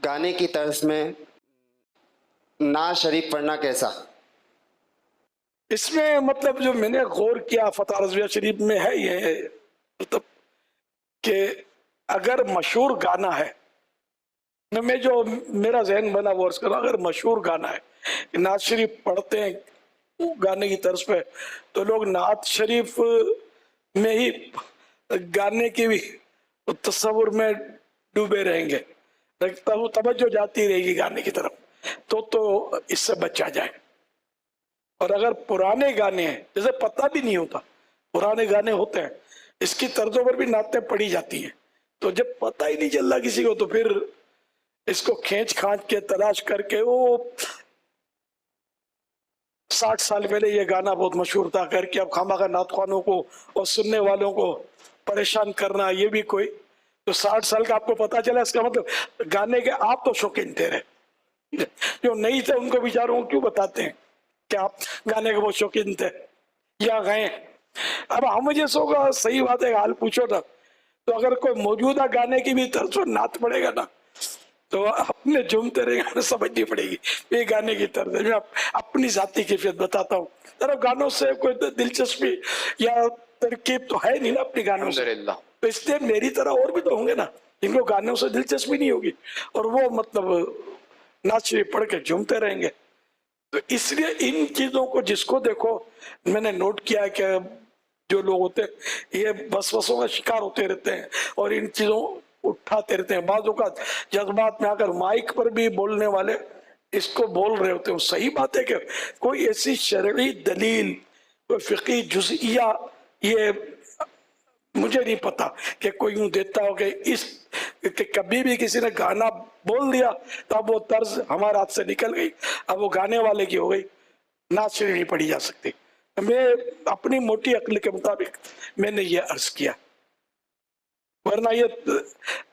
گانے کی طرز میں نعت شریف پڑھنا کیسا؟ اس میں مطلب جو میں نے غور کیا فتح رضویہ شریف میں ہے یہ مطلب کہ اگر مشہور گانا ہے، میں جو میرا ذہن بنا وہ عرض کروں، اگر مشہور گانا ہے نعت شریف پڑھتے ہیں گانے کی طرز پہ، تو لوگ نعت شریف میں ہی گانے کی بھی تصور میں ڈوبے رہیں گے، توجہ جاتی رہے گی گانے کی طرف، تو اس سے بچا جائے۔ اور اگر پرانے گانے ہیں، جیسے پتہ بھی نہیں ہوتا پرانے گانے ہوتے ہیں، اس کی طرزوں پر بھی نعتیں پڑھی جاتی ہیں، تو جب پتہ ہی نہیں چل رہا کسی کو تو پھر اس کو کھینچ کھانچ کے تلاش کر کے وہ 60 سال پہلے یہ گانا بہت مشہور تھا کر کے اب خواہ نعت خوانوں کو اور سننے والوں کو پریشان کرنا، یہ بھی کوئی تو 60 سال کا آپ کو پتا چلا، اس کا مطلب گانے کے آپ تو شوقین تھے رہے، جو نہیں تھے ان کو بیچاروں کو کیوں بتاتے ہیں کہ آپ گانے کے بہت شوقین تھے یا گئے۔ اب ہم مجھے سوگا صحیح بات ہے، حال پوچھو نا، تو اگر کوئی موجودہ گانے کی بھی طرز پر نعت پڑے گا نا تو اپنے جھومتے رہے گا، سمجھنی پڑے گی یہ گانے کی طرز ہے۔ میں اپنی ذاتی کیفیت بتاتا ہوں، طرف گانوں سے کوئی دلچسپی یا ترکیب تو ہے نہیں نا اپنی گانوں سے، تو اس لیے میری طرح اور بھی تو ہوں گے نا جن کو گانوں سے دلچسپی نہیں ہوگی اور وہ مطلب نعت شریف پڑھ کے جھومتے رہیں گے۔ تو اس لیے ان چیزوں کو جس کو دیکھو، میں نے نوٹ کیا ہے کہ جو لوگ ہوتے ہیں یہ وسوسوں کا شکار ہوتے رہتے ہیں اور ان چیزوں اٹھاتے رہتے ہیں، بعض اوقات جذبات میں آ کر مائک پر بھی بولنے والے اس کو بول رہے ہوتے ہیں۔ صحیح بات ہے کہ کوئی ایسی شرعی دلیل، کوئی فقہی جزئیہ یہ مجھے نہیں پتا کہ کوئی یوں دیتا ہو کہ اس کہ کبھی بھی کسی نے گانا بول دیا تو اب وہ طرز ہمارے ہاتھ سے نکل گئی، اب وہ گانے والے کی ہو گئی، نعت شریف نہیں پڑھی جا سکتی۔ میں اپنی موٹی عقل کے مطابق میں نے یہ عرض کیا، ورنہ یہ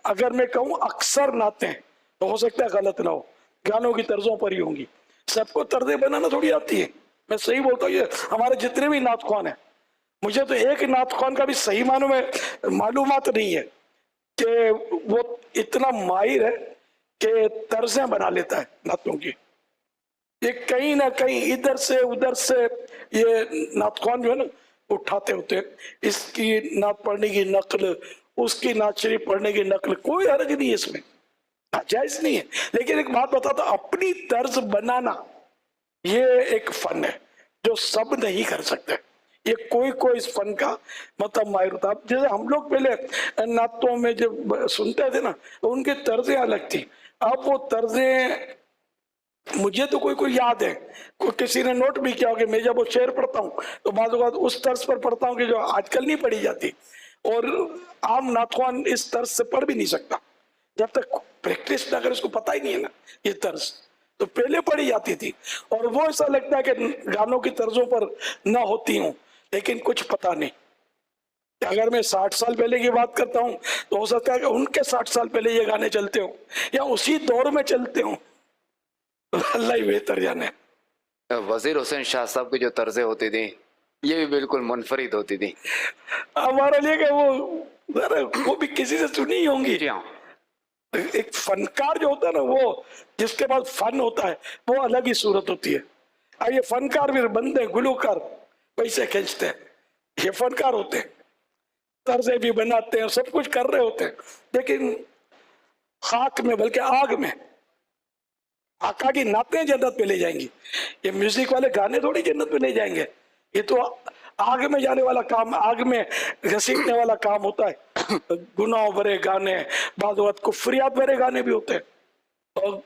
اگر میں کہوں اکثر نعتیں تو ہو سکتا ہے غلط نہ ہو، گانوں کی طرزوں پر ہی ہوں گی، سب کو طرزیں بنانا تھوڑی آتی ہے۔ میں صحیح بولتا ہوں، یہ ہمارے جتنے بھی نعت خوان ہیں، مجھے تو ایک نعت خوان کا بھی صحیح معنوں میں معلومات نہیں ہے کہ وہ اتنا ماہر ہے کہ طرزیں بنا لیتا ہے نعتوں کی۔ یہ کہیں نہ کہیں ادھر سے ادھر سے یہ نعت خوان جو ہے نا اٹھاتے ہوتے ہیں، اس کی نعت پڑھنے کی نقل، اس کی نعت شریف پڑھنے کی نقل، کوئی حرج نہیں ہے اس میں، جائز نہیں ہے۔ لیکن ایک بات بتاتا ہوں، اپنی طرز بنانا یہ ایک فن ہے جو سب نہیں کر سکتے، یہ کوئی اس فن کا مطلب ماہر ہوتا۔ جیسے ہم لوگ پہلے نعتوں میں جب سنتے تھے نا ان کی طرزیں الگ تھی، اب وہ طرزیں مجھے تو کوئی یاد ہے، کوئی کسی نے نوٹ بھی کیا ہو کہ میں جب وہ شعر پڑھتا ہوں تو بعض اوقات اس طرز پر پڑھتا ہوں کہ جو آج کل نہیں پڑھی جاتی، اور عام نعت خوان اس طرز سے پڑھ بھی نہیں سکتا جب تک پریکٹس نہ کرے، اس کو پتہ ہی نہیں ہے نا یہ طرز تو پہلے پڑھی جاتی تھی، اور وہ ایسا لگتا ہے کہ گانوں کی طرزوں پر نہ ہوتی ہوں، لیکن کچھ پتہ نہیں۔ اگر میں 60 سال پہلے کی بات کرتا ہوں تو ہو سکتا ہے کہ ان کے 60 سال پہلے یہ گانے چلتے ہوں یا اسی دور میں چلتے ہوں، اللہ ہی بہتر جانے۔ وزیر حسین شاہ صاحب کی جو طرزیں ہوتی تھی یہ بھی بالکل منفرد ہوتی تھی ہمارے لیے کہ وہ بھی کسی سے سنی ہی ہوں گی۔ ایک فنکار جو ہوتا ہے نا، وہ جس کے پاس فن ہوتا ہے وہ الگ ہی صورت ہوتی ہے۔ اب یہ فنکار بھی بندے گلوکار پیسے کھینچتے ہیں، یہ فنکار ہوتے ہیں، طرزیں بھی بناتے ہیں، سب کچھ کر رہے ہوتے ہیں، لیکن خاک میں بلکہ آگ میں آقا کی نعتیں جنت میں لے جائیں گی، یہ میوزک والے گانے تھوڑی جنت میں لے جائیں گے، یہ تو آگ میں جانے والا کام، آگ میں گھسیٹنے والا کام ہوتا ہے۔ گناہ بھرے گانے، بعض اوقات کفریات بھرے گانے بھی ہوتے ہیں، اور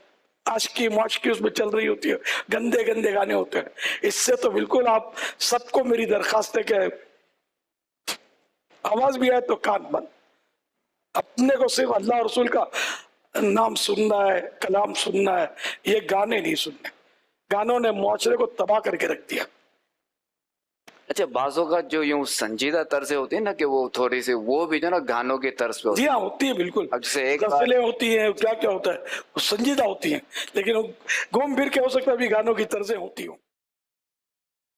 عاشقی معاشقی اس میں چل رہی ہوتی ہے، گندے گندے گانے ہوتے ہیں۔ اس سے تو بالکل آپ سب کو میری درخواست ہے کہ آواز بھی آئے تو کان بند، اپنے کو صرف اللہ اور رسول کا نام سننا ہے، کلام سننا ہے، یہ گانے نہیں سننے۔ گانوں نے معاشرے کو تباہ کر کے رکھ دیا۔ اچھا، بعضوں کا جو یوں سنجیدہ طرزیں ہوتی ہیں نا کہ وہ تھوڑی سی وہ بھی جو نا گانوں کی طرز پہ ہوتی جی ہاں ہوتی ہے، بالکل ہے، غزلیں ہوتی ہیں، کیا ہوتا ہے وہ سنجیدہ ہوتی ہیں، لیکن گھوم پھر کے ہو سکتا ہے بھی گانوں کی طرزیں ہوتی ہوں۔